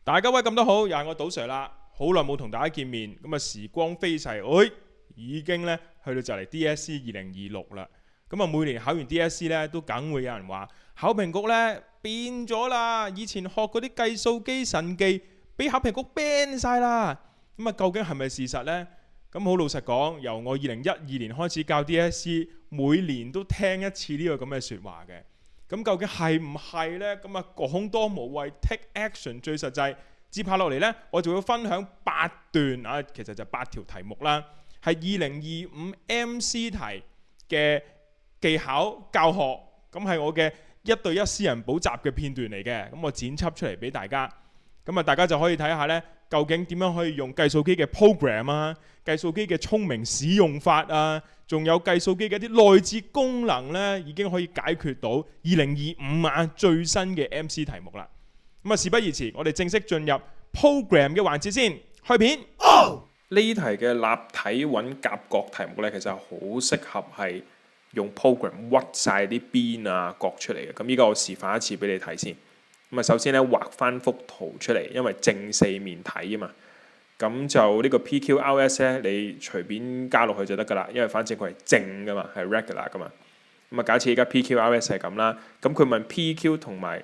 大家喂咁都好，又係我賭 Sir 啦，好耐冇同大家見面，咁啊時光飛逝，已經咧去到就嚟 DSE 2026啦。咁啊每年考完 DSE 咧，都梗會有人話考評局咧變咗啦，以前學嗰啲計數機神技，俾考評局 ban 晒啦。咁啊究竟係咪事實呢？咁好老實講，由我2012年開始教 DSE，每年都聽一次呢個咁嘅説話嘅。咁究竟係唔係呢？咁啊講多無謂 ，take action 最實際。接下落嚟呢，我就會分享8段啊，其實就8條題目啦，係2025 MC 題嘅技巧教學。咁係我嘅1對1私人補習嘅片段嚟嘅，咁我剪輯出嚟俾大家。咁啊，大家就可以睇下呢，究竟點樣可以用計數機嘅 program 啊，計數機嘅聰明使用法啊，仲有計數機嘅一啲內置功能呢，已經可以解決到2025最新嘅 MC 題目啦。咁啊，事不宜遲，我哋正式進入 program 嘅環節先，開片。呢題嘅立體揾夾角題目呢，其實好適合係用 program 屈晒啲邊啊角出嚟嘅。咁依家我示範一次俾你睇先。咁啊，首先咧畫翻幅圖出嚟，因為正四面睇啊嘛。咁就呢個 PQRS 咧，你隨便加落去就得噶啦，因為反正佢係正噶嘛，係 regular 噶嘛。咁啊，假設而家 PQRS 係咁啦，咁佢問 PQ 同埋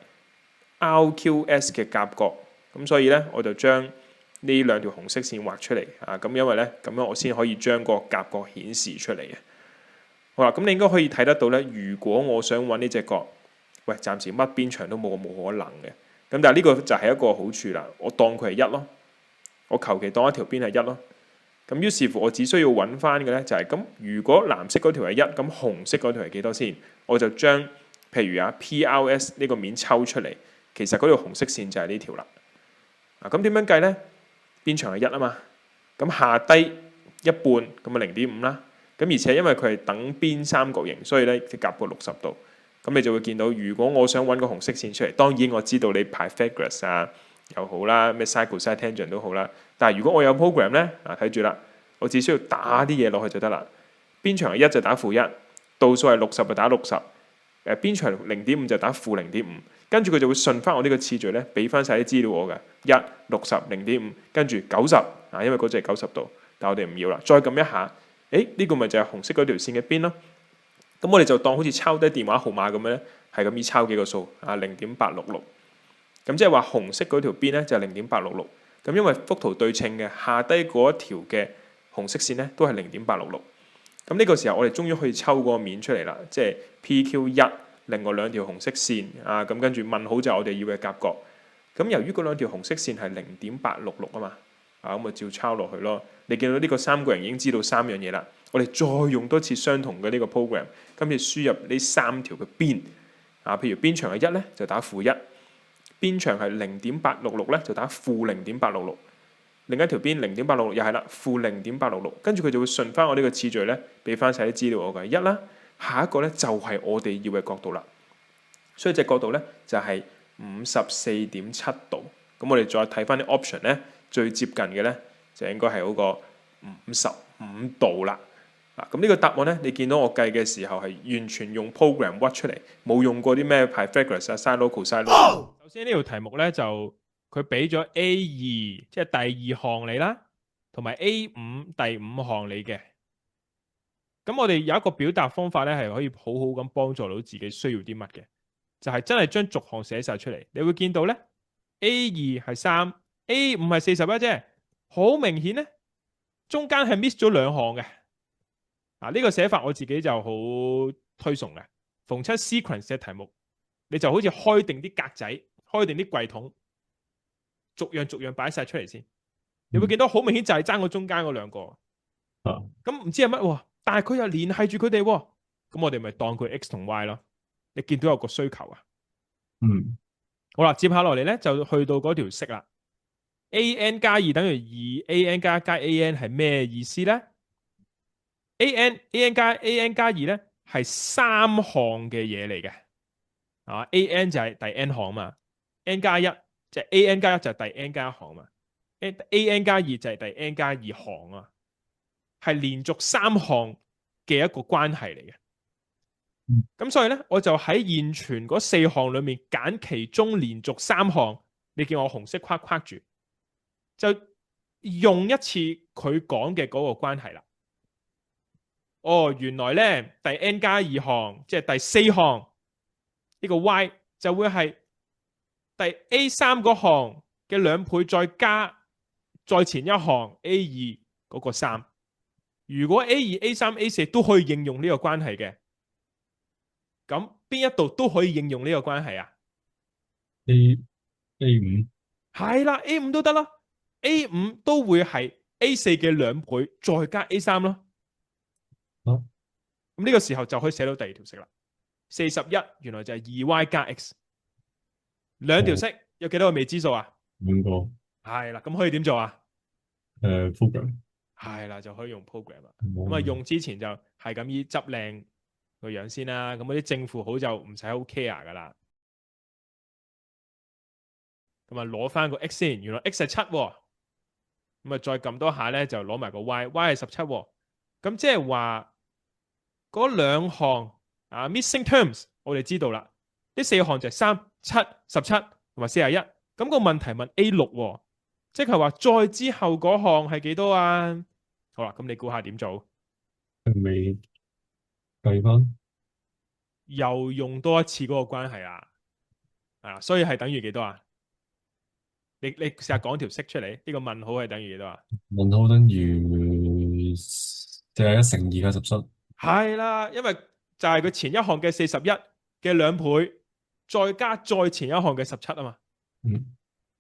RQS 嘅夾角，咁所以咧我就將呢兩條紅色線畫出嚟啊。咁因為咧咁樣我先可以將個夾角顯示出嚟嘅。好啦，咁你應該可以睇得到咧。如果我想揾呢隻角，喂，暫時乜邊長都冇可能嘅。咁但係呢個就係一個好處啦。我當佢係1咯，我求其當一條邊係1咯。咁於是乎我只需要揾翻嘅咧就係咁。如果藍色嗰條係1，咁紅色嗰條係幾多先？我就將譬如PRS 呢個面抽出嚟，其實嗰條紅色線就係呢條啦。咁點樣計咧？邊長係1啊嘛，咁下低一半咁啊0.5啦。咁而且因為佢係等邊三角形，所以咧就夾過60度。咁你就會見到，如果我想揾個紅色線出嚟，當然我知道你 Pythagoras 啊又好啦，咩 sin cosine tangent 都好啦。但係如果我有 program 咧，睇住啦，我只需要打啲嘢落去就得啦。邊長係1就打-1，度數係60就打60，邊長0.5就打-0.5，跟住佢就會順翻我呢個次序咧，俾翻晒啲資料我嘅1、60、0.5，跟住90因為嗰隻係90度，但我哋唔要啦，再撳一下。呢個咪就係紅色嗰條線嘅邊咯。咁我哋就當好似抄低電話號碼咁樣咧，係咁依抄幾個數0.866。咁即係話紅色嗰條邊咧就係0.866。咁因為幅圖對稱嘅，下低嗰一條嘅紅色線咧都係0.866。咁呢個時候我哋終於可以抽個面出嚟啦，即係 PQ1 另外兩條紅色線咁跟住問號就係我哋要嘅夾角。咁由於嗰兩條紅色線係0.866啊嘛。咁咪照抄落去咯。你見到呢個三個人已經知道3樣嘢啦。我哋再用多次相同嘅呢個 program， 今次輸入呢3條嘅邊譬如邊長係1咧，就打-1；邊長係0.866咧，就打-0.866。另一條邊0.866又係啦，-0.866。跟住佢就會順翻我呢個次序咧，俾翻晒啲資料我嘅1啦。下一個咧就係我哋要嘅角度啦。所以隻角度咧就係54.7度。咁我哋再睇翻啲 option 咧。最接近嘅咧，就應該係嗰個55度啦。咁呢個答案咧，你見到我計嘅時候係完全用 program 屈出嚟，冇用過啲咩 Pythagoras、sin、cosine。首先呢條題目咧就佢俾咗 A2，即係第2項你啦，同埋 A5 第5項你嘅。咁我哋有一個表達方法咧，係可以好好咁幫助到自己需要啲乜嘅，就係真係將逐項寫晒出嚟。你會見到咧 A2 係3。A5 係41啫，好明顯咧，中間係 miss 咗2項嘅。呢個寫法我自己就好推崇嘅。逢出 sequence 嘅題目，你就好似開定啲格仔，開定啲櫃桶，逐樣擺晒出嚟先。你會見到好明顯就係爭過中間嗰2個。咁唔知係乜喎？但係佢又連繫住佢哋喎。咁我哋咪當佢 X 同 Y 咯。你見到有個需求啊？好啦，接下落嚟咧就去到嗰條式啦。AN 加2等於2，AN 加AN 係咩意思咧？AN 加2咧係3項嘅嘢嚟嘅。AN 就係第 N 項嘛，N 加1即係 AN 加1就係第 N 加1項嘛，AN 加2就係第 N 加2項啊，係連續3項嘅一個關係嚟嘅。咁所以咧，我就喺現存嗰4項裏面揀其中連續3項。你見我紅色框框住，就用一次佢講嘅嗰個關係啦。哦，原來咧第 n 加2項，即係第4項呢個 y 就會係第 A3 嗰項嘅2倍再加再前一項 A2嗰個3。如果 A2、A3、A4 都可以應用呢個關係嘅，咁邊一度都可以應用呢個關係啊？ A5係啦，A5都得啦，A5都會係 A4 嘅2倍再加 A3咯。咁呢個時候就可以寫到第二條式啦。41原來就係 2y 加 x， 兩條式有幾多個未知數啊？2個。係啦，咁可以點做啊？program 係啦，就可以用 program 啦。咁啊，用之前就係咁依執靚個樣先啦。咁嗰啲正負號就唔使好 care 噶啦。咁啊，攞翻個 x 先，原來 x 係7喎。咁啊，再撳多下咧，就攞埋個 y，y 係17喎。咁即係話嗰兩項missing terms， 我哋知道啦。呢4項就係3、7、17同埋41。咁個問題問 A6 喎，即係話再之後嗰項係幾多啊？好啦，咁你估下點做？未計翻，又用多一次嗰個關係啊，所以係等於幾多啊？你試下講條式出嚟，呢個問號係等於幾多啊？問號等於41乘2加17。係啦，因為就係佢前一項嘅41嘅2倍，再加再前一項嘅17啊嘛。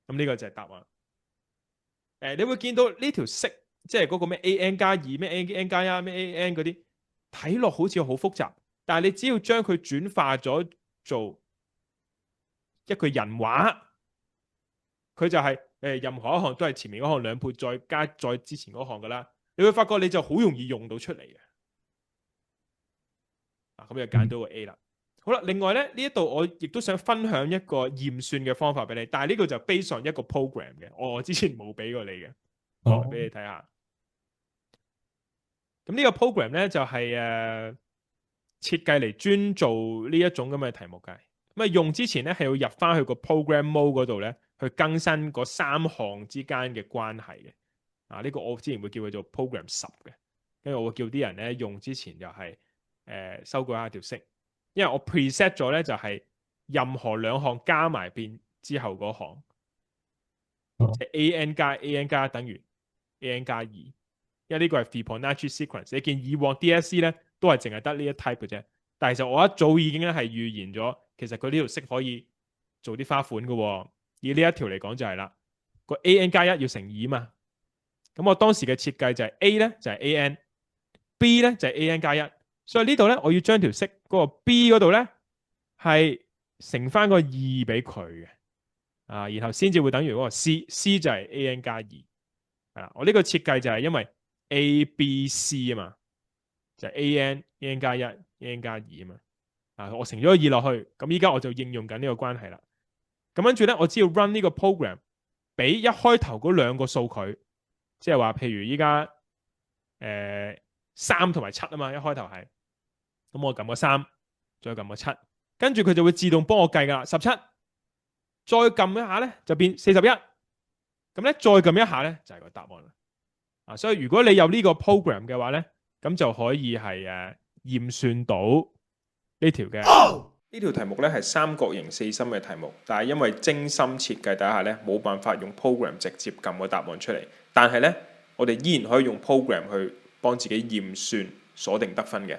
咁呢個就係答案。你會見到呢條式，即係嗰個咩 AN 加2咩 AN 加1咩 AN 嗰啲，睇落好似好複雜，但係你只要將佢轉化咗做一句人話。佢就係任何一項都係前面嗰項2倍再加再之前嗰項噶啦，你會發覺你就好容易用到出嚟嘅。咁就揀到個 A 啦。好啦，另外咧呢一度我亦都想分享一個驗算嘅方法俾你，但係呢個就 based on 一個 program 嘅，我之前冇俾過你嘅，我俾你睇下。咁呢個 program 咧就係設計嚟專做呢一種咁嘅題目嘅。咁啊用之前咧係要入翻去個 program mode 嗰度咧。去更新嗰3項之間嘅關係嘅。呢個我之前會叫佢做 program 10嘅，跟住我會叫啲人咧用之前就係修改下條式，因為我 preset 咗咧就係任何2項加埋變之後嗰項，即係 AN 加 AN 加等於 AN 加2，因為呢個係 Fibonacci sequence。你見以往 DSE 咧都係淨係得呢一 type 嘅啫，但係其實我一早已經咧係預言咗，其實佢呢條式可以做啲花款嘅喎。以呢一條嚟講就係啦，個 AN 加1要乘2嘛，咁我當時嘅設計就係 A 咧就係 AN，B 咧就係 AN 加1，所以呢度咧我要將條式嗰個 B 嗰度咧係乘翻個2俾佢嘅，然後先至會等於嗰個 C 就係 AN 加2，係啦，我呢個設計就係因為 A、B、C 啊嘛，就係 AN 加1 AN 加2啊嘛，我乘咗個2落去，咁依家我就應用緊呢個關係啦。咁跟住咧，我只要 run 呢個 program，俾一開頭嗰2個數佢，即係話譬如依家3同埋7啊嘛，一開頭係，咁我撳個3，再撳個7，跟住佢就會自動幫我計噶啦，17，再撳一下咧就變41，咁咧再撳一下咧就係個答案啦。所以如果你有呢個 program 嘅話咧，咁就可以係驗算到呢條嘅。呢條題目咧係三角形4心嘅題目，但係因為精心設計底下咧冇辦法用 program 直接撳個答案出嚟，但係咧我哋依然可以用 program 去幫自己驗算鎖定得分嘅。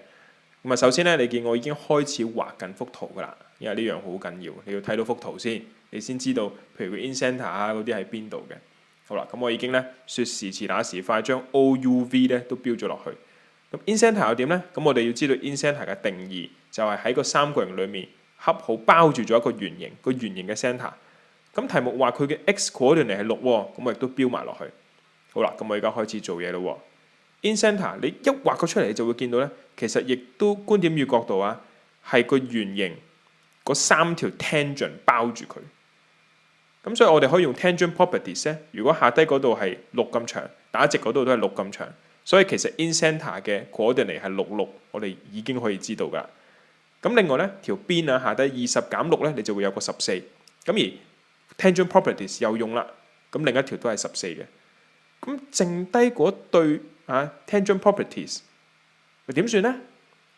咁啊，首先咧你見我已經開始畫緊幅圖噶啦，因為呢樣好緊要，你要睇到幅圖先，你先知道譬如佢 in center 啊嗰啲喺邊度嘅。好啦，咁我已經咧說時遲那時快將 OUV 咧都標咗落去。咁 in center 又點咧？咁我哋要知道 in center 嘅定義就係喺個三角形裡面恰好包住咗一個圓形，個圓形嘅 center。咁題目話佢嘅 x coordinate係6喎，咁我亦都標埋落去。好啦，咁我而家開始做嘢咯。in center 你一畫佢出嚟，你就會見到咧，其實亦都觀點與角度啊，係個圓形嗰3條 tangent 包住佢。咁所以我哋可以用 tangent properties 咧。如果下低嗰度係6咁長，打直嗰度都係6咁長。所以其實 in center 嘅 coordinate 係6，我哋已經可以知道㗎。咁另外咧條邊啊下低20減6咧，你就會有個14。咁而 tangent properties 又用啦，咁另一條都係14嘅。咁剩低嗰對tangent properties 咪點算呢？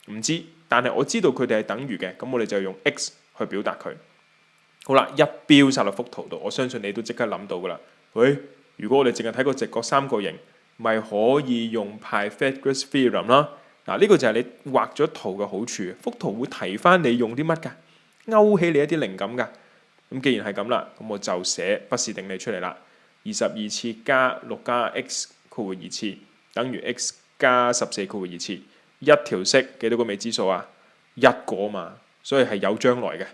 唔知，但係我知道佢哋係等於嘅，咁我哋就用 x 去表達佢。好啦，一標晒落幅圖度，我相信你都即刻諗到噶啦。喂，如果我哋淨係睇個直角三角形，咪可以用 Pythagoras theorem 啦。嗱，呢個就係你畫咗圖嘅好處，幅圖會提翻你用啲乜㗎，勾起你一啲靈感㗎。咁既然係咁啦，咁我就寫不是定理出嚟啦。22次加6加 x 括弧2次等於 x 加14括弧2次，一條式幾多個未知數啊？一個嘛，所以係有將來嘅。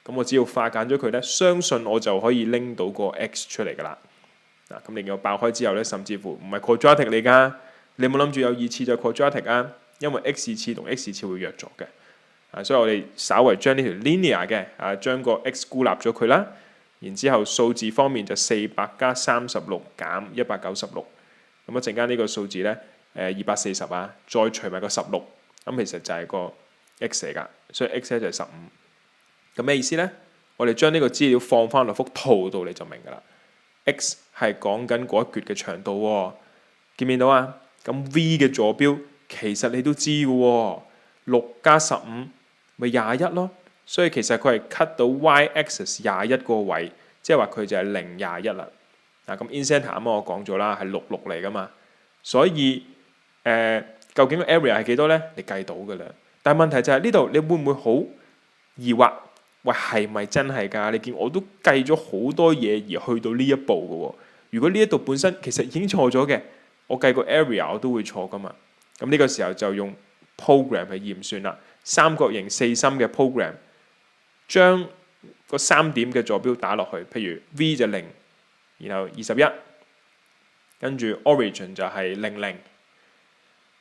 咁我只要化簡咗佢咧，相信我就可以拎到個 x 出嚟㗎啦。嗱，咁另外爆開之後咧，甚至乎唔係 quadratic 嚟㗎，你冇諗住有2次就 quadratic 啊，因為 x 次同 x 次會弱咗嘅。所以我哋稍為將呢條 linear 嘅將個 x 孤立咗佢啦，然之後數字方面就400加36減196，咁一陣間呢個數字咧240啊，再除埋個16，咁其實就係個 x 嚟㗎，所以 x 咧就係15。咁咩意思呢？我哋將呢個資料放翻落幅圖度，你就明㗎啦。x 係講緊嗰一橛嘅長度喎，見唔見到啊？咁 v 嘅坐標其實你都知嘅喎，6加15咪21咯。所以其實佢係 cut 到 y-axis 21個位，即係話佢就係0、21啦。嗱，咁 in centre 啱啱我講咗啦，係66嚟㗎嘛。所以究竟個 area 係幾多呢？你計到㗎啦。但係問題就係呢度，你會唔會好疑惑？喂，係咪真係㗎？你見我都計咗好多嘢而去到呢一步嘅喎。如果呢一度本身其實已經錯咗嘅，我計個 area 我都會錯㗎嘛。咁呢個時候就用 program 去驗算啦。三角形4心嘅 program， 將個3點嘅坐標打落去，譬如 v 就0，然後21，跟住 origin 就係00，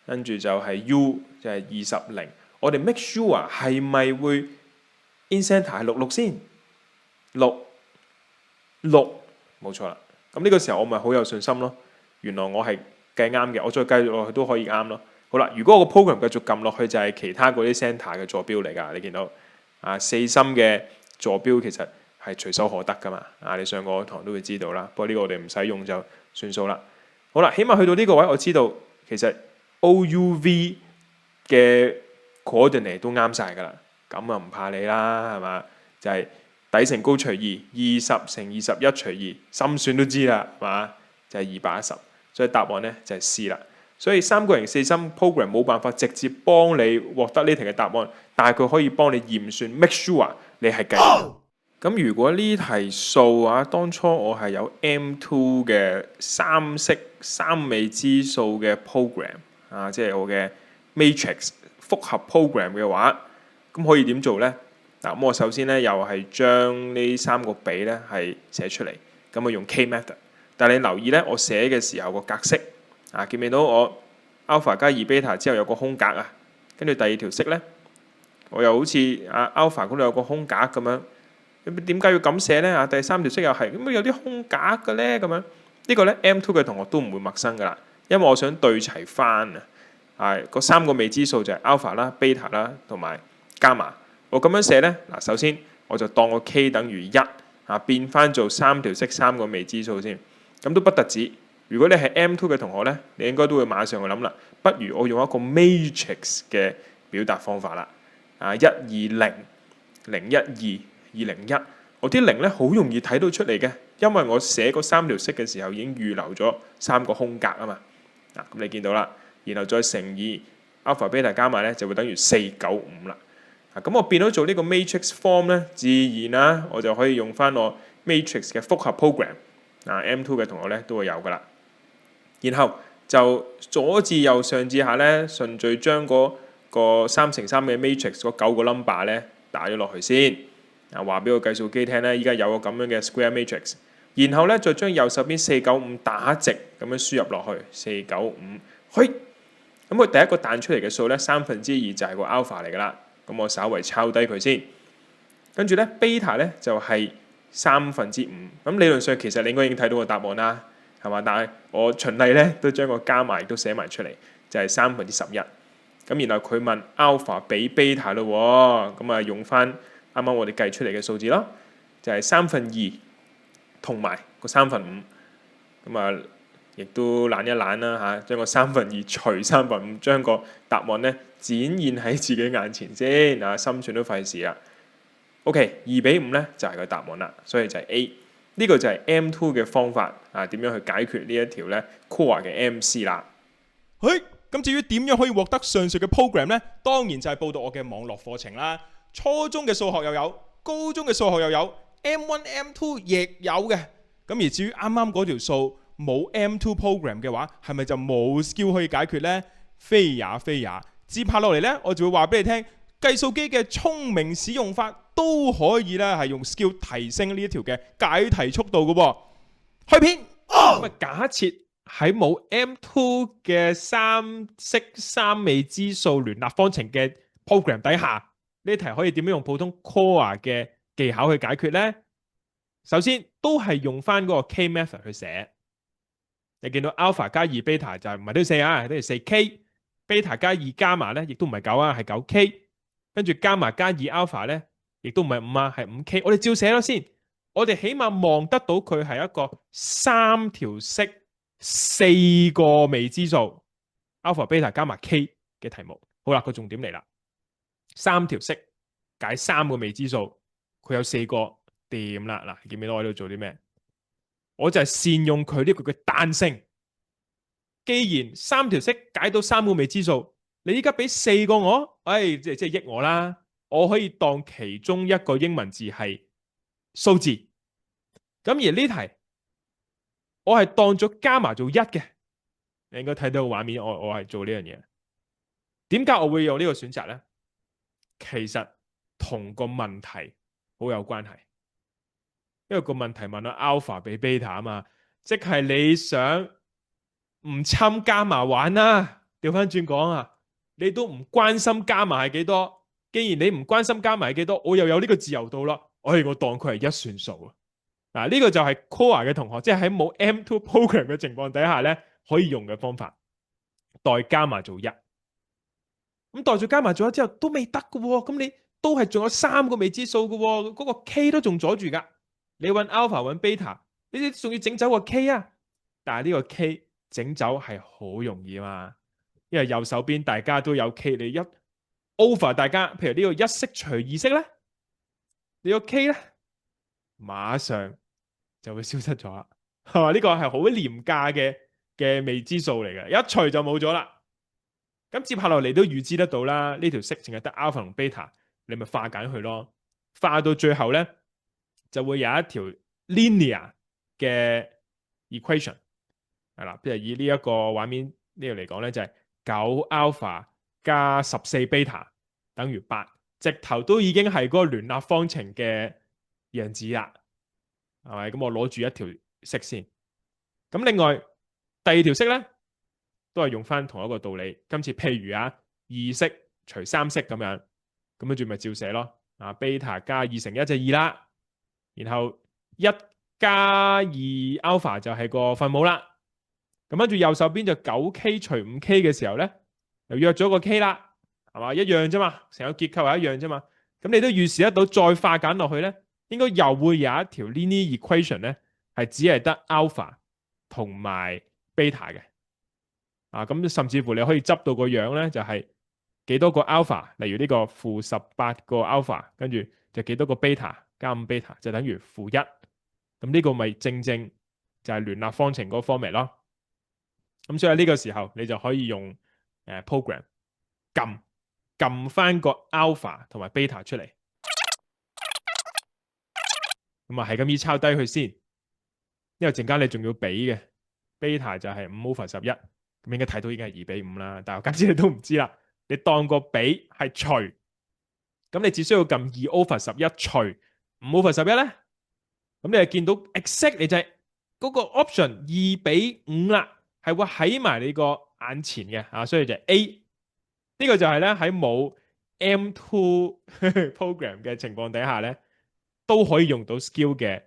跟住就係 u 就係20。我哋 make sure 係咪會in centre 係66先？6冇錯啦。咁呢個時候我咪好有信心咯。原來我係計啱嘅，我再計落去都可以啱咯。好啦，如果我個 program 繼續撳落去就係其他嗰啲 centre 嘅坐標嚟㗎。你見到4心嘅坐標其實係隨手可得㗎嘛。你上過堂都會知道啦。不過呢個我哋唔使用就算數啦。好啦，起碼去到呢個位，我知道其實 OUV 嘅 coordinate 都啱晒㗎啦。咁啊唔怕你啦，係嘛？就係底乘高除2，20乘21除2，心算都知啦，係嘛？就係210。所以答案咧就係 C 啦。所以三角形4心 program 冇辦法直接幫你獲得呢題嘅答案，但係佢可以幫你驗算 make sure 你係計到。咁如果呢題數當初我係有 M2 嘅三式三未知數嘅 program 即係我嘅 matrix 複合 program 嘅話，咁可以點做呢？咁我首先咧又係將呢3個比咧係寫出嚟，咁啊用 K method。但係你留意咧，我寫嘅時候個格式見唔見到我 alpha 加2 beta 之後有個空格啊？跟住第二條式咧，我又好似alpha 嗰度有個空格咁樣。咁點解要咁寫咧？第三條式又係咁有啲空格嘅咧咁樣。呢個咧 M2 嘅同學都唔會陌生噶啦，因為我想對齊翻嗰3個未知數就係 alpha 啦、beta 啦同埋 gamma。我咁樣寫咧，首先我就當個 K 等於1變翻做3條式3個未知數先。咁都不特止，如果你係 M2 嘅同學咧，你應該都會馬上去諗啦。不如我用一個 matrix 嘅表達方法啦。120、012、201，我啲0咧好容易睇到出嚟嘅，因為我寫嗰3條式嘅時候已經預留咗3個空格啊嘛。咁你見到啦，然後再乘以 alpha、beta、gamma 咧就會等於495啦。咁我變咗做呢個 matrix form 咧，自然我就可以用翻我 matrix 嘅複合 program。M2 嘅同學咧都會有噶啦。然後就左至右上至下咧順序將嗰個3乘3嘅 matrix 嗰9個 number 咧打咗落去先。話俾個計數機聽咧，依家有個咁樣嘅 square matrix。然後咧再將右手邊495打直咁樣輸入落去495。咁佢第一個彈出嚟嘅數咧2/3就係個 alpha 嚟噶啦。咁我稍為抄低佢先。跟住咧 beta 咧就係5/3。咁理論上其實你應該已經睇到個答案啦，係嘛？但係我循例咧都將個加埋都寫埋出嚟，就係11/3。咁然後佢問 alpha 比 beta 咯，咁用翻啱啱我哋計出嚟嘅數字咯，就係2/3同埋個5/3，咁啊亦都懶一懶啦嚇，將個2/3除5/3，將個答案咧展現喺自己眼前先啊，心算都費事啦。OK， 2/5咧就係個答案啦，所以就係 A。呢個就係 M2 嘅方法啊，點樣去解決呢一條咧 Core 嘅 MC 啦。咁至於點樣可以獲得上述嘅 program 呢？當然就係報讀我嘅網絡課程啦。初中嘅數學又有，高中嘅數學又有，M1、M2 亦有嘅。咁而至於啱啱嗰條數冇 M2 program 嘅話，係咪就冇 skill 可以解決呢？非也非也。接下落嚟呢，我就會話俾你聽，計數機嘅聰明使用法都可以咧係用 skill 提升呢一條嘅解題速度嘅喎。開片。咁假設喺冇 M2 嘅三式三未知數聯立方程嘅 program 底下，呢題可以點樣用普通 core 嘅技巧去解決呢？首先都係用翻嗰個 K method 去寫。你見到 alpha 加2 beta 就唔係都要4啊，都要4K。beta 加2 gamma 咧，亦都唔係9啊，係 9K。跟住 gamma 加2 alpha 咧，亦都唔係5啊，係 5K。我哋照寫咗先。我哋起碼望得到佢係一個3條式4個未知數 alpha、beta、gamma、K 嘅題目。好啦，個重點嚟啦，3條式解3個未知數，佢有4個掂啦。嗱，見唔見到我喺度做啲咩？我就係善用佢呢個嘅彈性。既然3條式解到3個未知數，你依家俾4個我，即係益我啦。我可以當其中一個英文字係數字。咁而呢題我係當咗加埋做1嘅，你應該睇到個畫面，我係做呢樣嘢。點解我會有呢個選擇呢？其實同個問題好有關係，因為個問題問到 alpha 比 beta 啊嘛，即係你想唔侵加埋玩啦。調翻轉講啊，你都唔關心加埋係幾多，既然你唔關心加埋係幾多，我又有呢個自由度啦，我當佢係1算數啊。嗱，呢個就係 Core 嘅同學，即係喺冇 M2 program 嘅情況底下咧，可以用嘅方法，代加埋做1。咁代咗加埋做1之後都未得嘅喎，咁你都係仲有3個未知數嘅喎，嗰個 K 都仲阻住㗎。你揾 alpha 揾 beta，你仲要整走個 K 啊？但係呢個 K 整走係好容易啊嘛，因為右手邊大家都有 K， 你一 over 大家，譬如呢個1式除2式咧，你個 K 咧馬上就會消失咗啦，係嘛？呢個係好廉價嘅未知數嚟嘅，一除就冇咗啦。咁接下落嚟都預知得到啦，呢條式淨係得 alpha 同 beta， 你咪化簡佢咯。化到最後咧，就會有一條 linear 嘅 equation 係啦。譬如以呢一個畫面呢度嚟講咧，就係9 alpha 加14 beta 等於8，直頭都已經係嗰個聯立方程嘅樣子啦。係咪？咁我攞住一條式先。咁另外第二條式咧，都係用翻同一個道理。今次譬如2式除3式咁樣，咁跟住咪照寫咯。beta 加2乘1就2啦。然後1加2 alpha 就係個分母啦。咁跟住右手邊就 9K 除 5K 嘅時候咧，又約咗個 K 啦，係嘛？一樣啫嘛，成個結構係一樣啫嘛。咁你都預示得到，再化簡落去咧，應該又會有一條 linear equation 咧，係只係得 alpha 同埋 beta 嘅。咁甚至乎你可以執到個樣咧，就係幾多個 alpha，例如呢個-18個 alpha，跟住就幾多個 beta 加5 beta 就等於-1。咁呢個咪正正就係聯立方程嗰個 format 咯。咁所以呢個時候你就可以用program 撳翻個 alpha 同埋 beta 出嚟。咁係咁依抄低佢先，因為陣間你仲要比嘅 beta 就係5/11，咁應該睇到已經係2/5啦。但係假設你都唔知啦，你當個比係除，咁你只需要撳2/11除5/11咧，咁你就見到 exact 你就係嗰個 option 2/5啦，係會喺埋你個眼前嘅。所以就係 A。呢個就係咧喺冇 M2 program 嘅情況底下咧，都可以用到 skill 嘅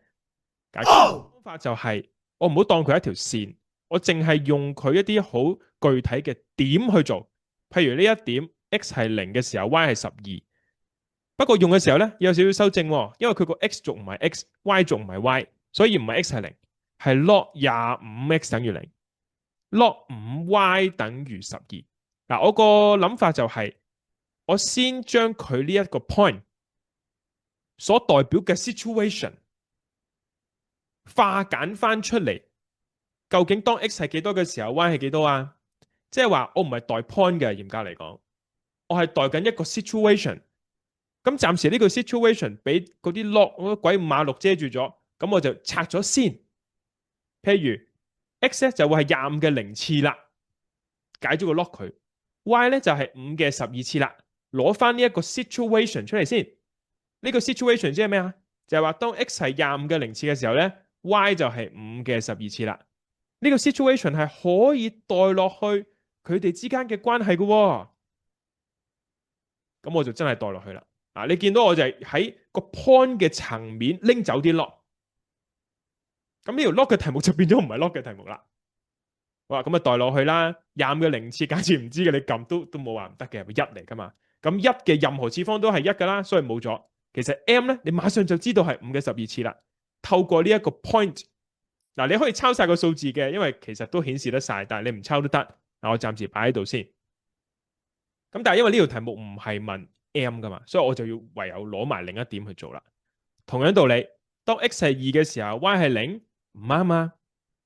解決方法。就係我唔好當佢一條線，我淨係用佢一啲好具體嘅點去做。譬如呢一點 x 係0嘅時候 y 係12，不過用嘅時候咧有少少修正，因為佢個 x 軸唔係 x，y 軸唔係 y，所以唔係 x 係零，係 log 25x 等於零，log 5y 等於12。嗱，我個諗法就係、我先將佢呢一個 point 所代表嘅 situation 化簡翻出嚟，究竟當 x 係幾多嘅時候 ，y 係幾多啊？即係話我唔係代 point 嘅，嚴格嚟講，我係代緊一個 situation。咁暫時呢個 situation 俾嗰啲 log 嗰啲鬼五馬六遮住咗，咁我就拆咗先。譬如 x 咧就會係25嘅零次啦，解咗個 log 佢。y 咧就係5嘅12次啦，攞翻呢一個 situation 出嚟先。呢個 situation 即係咩啊？就係話當 x 係25嘅零次嘅時候咧 ，y 就係5嘅12次啦。呢個 situation 係可以代落去佢哋之間嘅關係嘅喎。咁我就真係代落去啦。你見到我就係喺個 point 嘅層面拎走啲 log。咁呢條 log 嘅題目就變咗唔係 log 嘅題目啦。好啦，咁啊代落去啦。25嘅零次，假設唔知嘅你撳都冇話唔得嘅，係1嚟噶嘛？咁1嘅任何次方都係1噶啦，所以冇咗。其實 m 咧，你馬上就知道係5嘅12次啦。透過呢一個 point， 你可以抄晒個數字嘅，因為其實都顯示得晒，但係你唔抄都得。我暫時擺喺度先。咁但係因為呢條題目唔係問 m 噶嘛，所以我就要唯有攞埋另一點去做啦。同樣道理，當 x 係2嘅時候 ，y 係0，唔啱啊，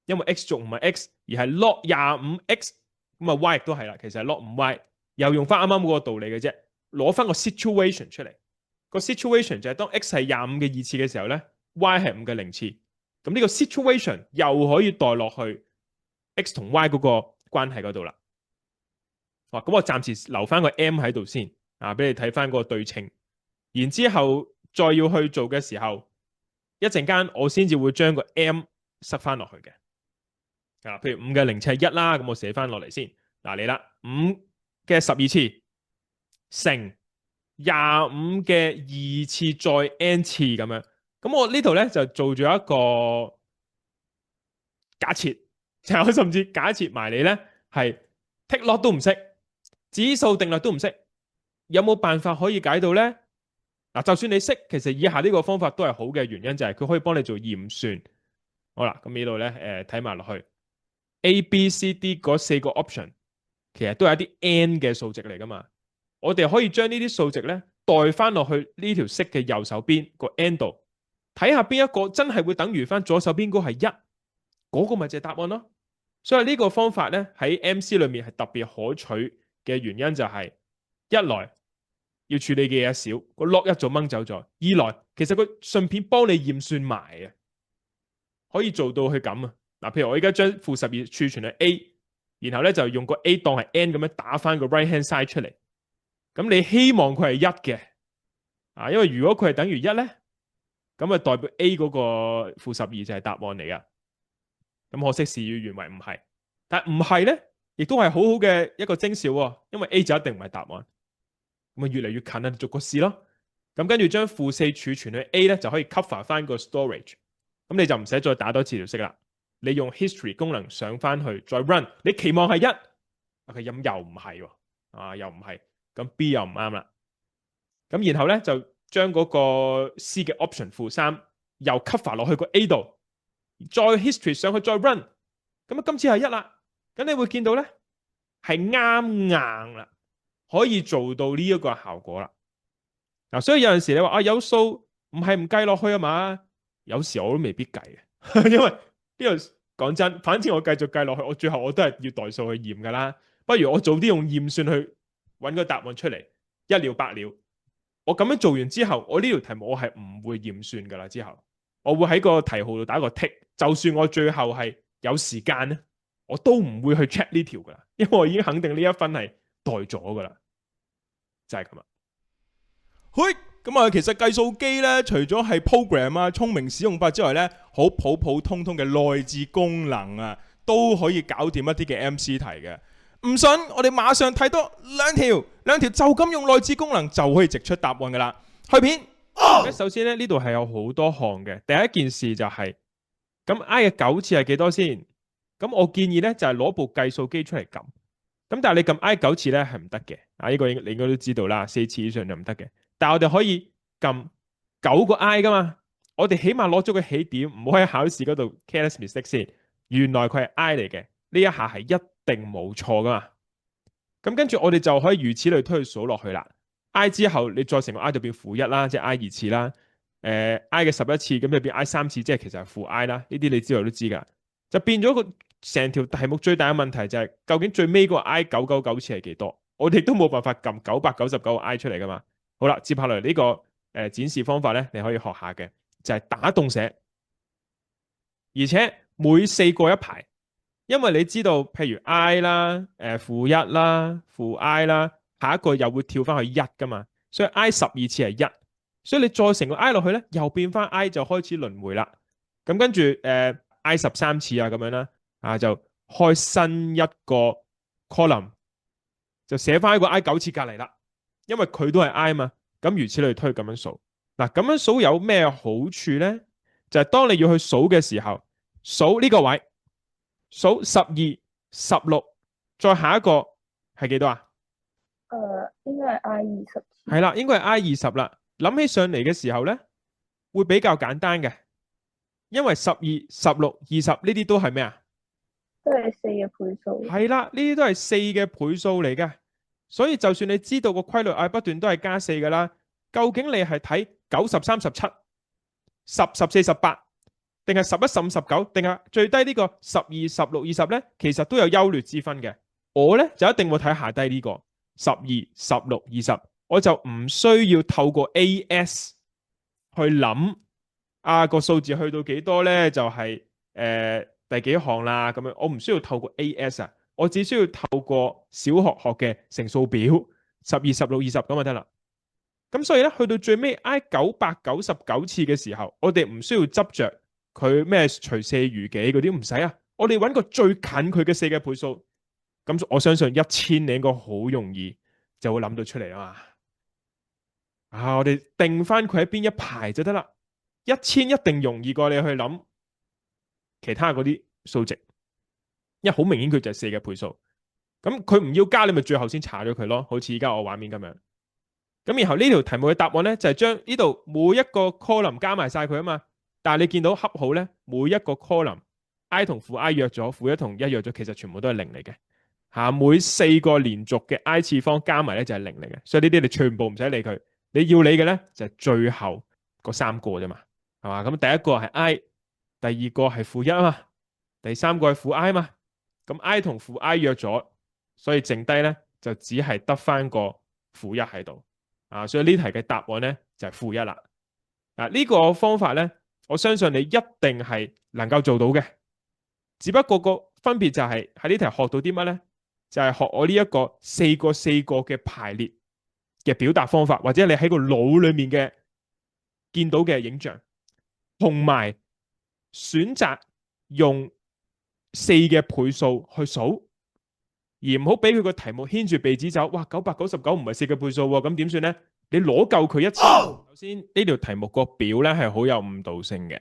因為 x 仲唔係 x， 而係 log 25x， 咁啊 y 亦都係啦，其實係 log 5y， 又用翻啱啱嗰個道理嘅啫，攞翻個 situation 出嚟。個 situation 就係當 x 係25嘅2次嘅時候咧 ，y 係5嘅零次，咁呢個 situation 又可以代落去 x 同 y 嗰個關係嗰度啦。咁我暫時留翻個 m 喺度先，俾你睇翻嗰個對稱。然之後再要去做嘅時候，一陣間我先至會將個 m 塞翻落去嘅。譬如5嘅零次係1啦，咁我寫翻落嚟先。嚟啦，5嘅12次乘25嘅2次再 n 次咁樣。咁我呢度咧就做咗一個假設，就我甚至假設埋你咧係 take log 都唔識。指數定律都唔識，有冇辦法可以解到呢？就算你識，其實以下呢個方法都係好嘅，原因就係佢可以幫你做驗算。好啦，咁呢度呢，睇埋落去 A、B、C、D 嗰4個 option， 其實都係一啲 n 嘅數值嚟噶嘛。我哋可以將呢啲數值呢代翻落去呢條式嘅右手邊個 n 度，睇下邊一個真係會等於翻左手邊嗰係1，嗰個咪就係答案咯。所以呢個方法呢，喺 MC 裏面係特別可取嘅原因就係，一來要處理嘅嘢少，個 log 一早掹走咗；二來其實佢順便幫你驗算埋啊，可以做到去咁啊。譬如我而家將-12儲存喺 A， 然後咧就用個 A 當係 n 咁樣打翻個 right hand side 出嚟。咁你希望佢係1嘅，因為如果佢係等於1咧，咁啊代表 A 嗰個-12就係答案嚟噶。咁可惜事與願違唔係，但唔係咧。亦都係好好嘅一個徵兆喎，因為 A 就一定唔係答案，咁啊越嚟越近啦，逐個試咯。咁跟住將-4儲存去 A 咧，就可以 cover 翻個 storage，咁你就唔使再打多次條式啦。你用 history 功能上翻去再 run，你期望係1，佢又唔係喎，又唔係，咁 B 又唔啱啦。咁然後咧就將嗰個 C 嘅 option -3又 cover 落去個 A 度，再 history 上去再 run，咁啊今次係1啦。咁你會見到咧係啱硬啦，可以做到呢一個效果啦。所以有陣時你話有數唔係唔計落去啊嘛，有時我都未必計嘅，因為呢度講真，反正我繼續計落去，我最後我都係要代數去驗噶啦。不如我早啲用驗算去揾個答案出嚟，一了百了。我咁樣做完之後，我呢條題目我係唔會驗算噶啦。之後我會喺個題號度打個 tick， 就算我最後係有時間咧，我都唔會去 check 呢條噶啦，因為我已經肯定呢一分係代咗噶啦，就係咁啦。嘿，咁啊，其實計數機咧，除咗係 program 啊、聰明使用法之外咧，好普普通通嘅內置功能啊，都可以搞掂一啲嘅 MC 題嘅。唔信，我哋馬上睇多兩條就咁用內置功能就可以直出答案噶啦。去片。首先咧，呢度係有好多項嘅。第一件事就係，咁 I 嘅9次係幾多先？咁我建議咧就係攞部計數機出嚟撳，咁但係你撳 I 9次咧係唔得嘅，呢個你應該都知道啦，4次以上就唔得嘅。但係我哋可以撳9個 I 噶嘛，我哋起碼攞咗個起點，唔好喺考試嗰度 careless mistake 先。原來佢係 I 嚟嘅，呢一下係一定冇錯噶嘛。咁跟住我哋就可以如此類推去數落去啦。I 之後你再乘個 I 就變負一啦，即係 I 二次啦。I 嘅11次咁就變 I 3次，即係其實係負 I 啦。呢啲你知道都知㗎。就變咗個成條題目最大嘅問題就係、究竟最尾嗰個 I 999次係幾多？我哋都冇辦法撳999個 I 出嚟㗎嘛。好啦，接下來呢個展示方法咧，你可以學下嘅就係打棟寫，而且每4個一排。因為你知道，譬如 I 啦、負一啦、負 I 啦，下一個又會跳翻去1噶嘛，所以 I 12次係1，所以你再乘個 I 落去咧，又變翻 I 就開始輪迴啦。咁跟住I 13次啊咁樣啦，就開新一個 column，就寫翻一個 I 9次隔離啦，因為佢都係 I 嘛，咁如此類推咁樣數。嗱，咁樣數有咩好處咧？就係當你要去數嘅時候，數呢個位。數12、16，再下一個係幾多啊？應該係 I 20。係啦，應該係 I 20啦。諗起上嚟嘅時候咧，會比較簡單嘅，因為12、16、20呢啲都係咩啊？都係4嘅倍數。係啦，呢啲都係4嘅倍數嚟嘅，所以就算你知道個規律，I 不斷都係加4噶啦。究竟你係睇9、10、37、10、14、18？定係11、15、19，定係最低呢個12、16、20咧，其實都有優劣之分嘅。我咧就一定會睇下低呢個12、16、20，我就唔需要透過 AS 去諗個數字去到幾多咧，就係第幾行啦咁樣。我唔需要透過 AS 啊，我只需要透過小學學嘅乘數表12、16、20咁就得啦。咁所以咧，去到最尾 I 999次嘅時候，我哋唔需要執着佢咩除4餘幾嗰啲唔使啊，我哋揾個最近佢嘅4嘅倍數，咁我相信1000你應該好容易就會諗到出嚟啊嘛。我哋定翻佢喺邊一排就得啦。1000一定容易過你去諗其他嗰啲數值，因為好明顯佢就係4嘅倍數。咁佢唔要加，你咪最後先查咗佢咯。好似而家我畫面咁樣。咁然後呢條題目嘅答案咧就係將呢度每一個 column 加埋晒佢啊嘛。但係你見到恰好咧，每一個 column I 同負 I 約咗，負一同1約咗，其實全部都係0嚟嘅。每4個連續嘅 I 次方加埋咧就係0嚟嘅。所以呢啲你全部唔使理佢，你要理嘅咧就係最後嗰3個啫嘛，係嘛？咁第一個係 I，第二個係負1啊嘛，第3個係負 I 啊嘛。咁 I 同負 I 約咗，所以剩低咧就只係得翻個負1喺度。所以呢題嘅答案咧就係負1啦。呢個方法咧，我相信你一定係能夠做到嘅，只不過個分別就係喺呢題學到啲乜呢？就係學我呢一個4個4個嘅排列嘅表達方法，或者你喺個腦裏面嘅見到嘅影像，同埋選擇用4嘅倍數去數，而唔好俾佢個題目牽住鼻子走。哇，999唔係4嘅倍數喎，咁點算呢？你攞夠佢1000。首先呢條題目個表咧係好有誤導性嘅，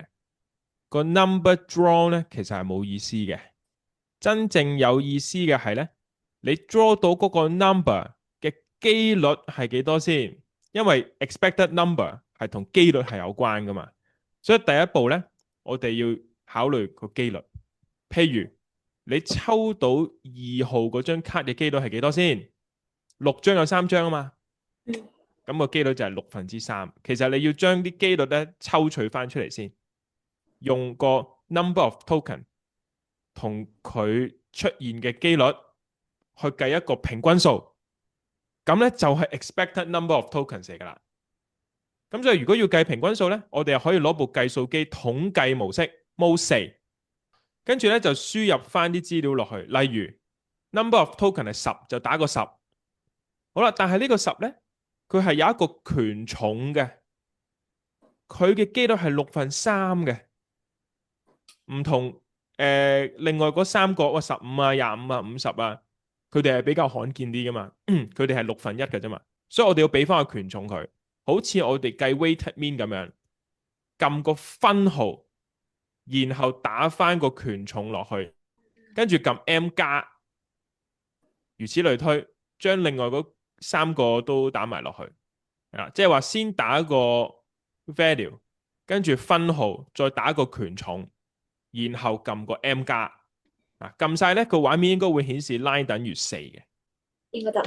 個 number draw 咧其實係冇意思嘅。真正有意思嘅係咧，你 draw 到嗰個 number 嘅機率係幾多先？因為 expected number 係同機率係有關噶嘛。所以第一步咧，我哋要考慮個機率。譬如你抽到2號嗰張卡嘅機率係幾多先？6張有3張啊嘛。咁個機率就係3/6。其實你要將啲機率咧抽取翻出嚟先，用個 number of token 同佢出現嘅機率去計一個平均數，咁咧就係 expected number of tokens 嚟噶啦。咁所以如果要計平均數咧，我哋又可以攞部計數機統計模式 Mode 4，跟住咧就輸入翻啲資料落去，例如 number of token 係10，就打個10。好啦，但係呢個10咧，佢係有一個權重嘅，佢嘅機率係3/6嘅，唔同另外嗰3個15啊、25啊、50啊，佢哋係比較罕見啲噶嘛，佢哋係1/6嘅啫嘛，所以我哋要俾翻個權重佢，好似我哋計 weighted mean 咁樣，撳個分號，然後打翻個權重落去，跟住撳 M 加，如此類推，將另外嗰3個都打埋落去，即係話先打個 value，跟住分號，再打個權重，然後撳個 M 加。撳晒呢個畫面應該會顯示 line 等於4嘅。應該得。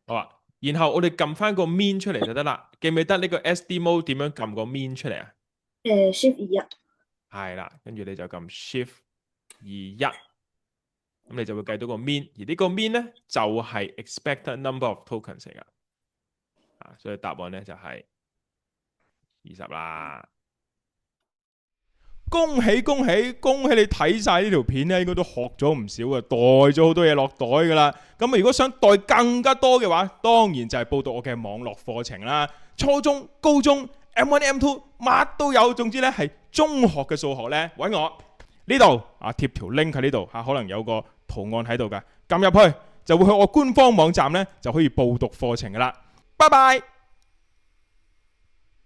好啊，然後我哋撳翻個 mean 出嚟就得啦。記唔記得呢個 SD mode 點樣撳個 mean 出嚟啊？ Shift 21。係啦，跟住你就撳 Shift 21，咁你就會計到個 mean，而呢個 mean 咧就係 expected number of tokens 嚟噶。所以答案咧就係20啦。恭喜恭喜恭喜你睇晒呢條片咧，應該都學咗唔少嘅，袋咗好多嘢落袋噶啦。咁如果想袋更加多嘅話，當然就係報讀我嘅網絡課程啦。初中、高中、M1、M2 乜都有，總之咧係中學嘅數學咧，揾我呢度貼條 link 喺呢度可能有個圖案喺度噶，撳入去就會去我官方網站咧就可以報讀課程噶啦。拜拜。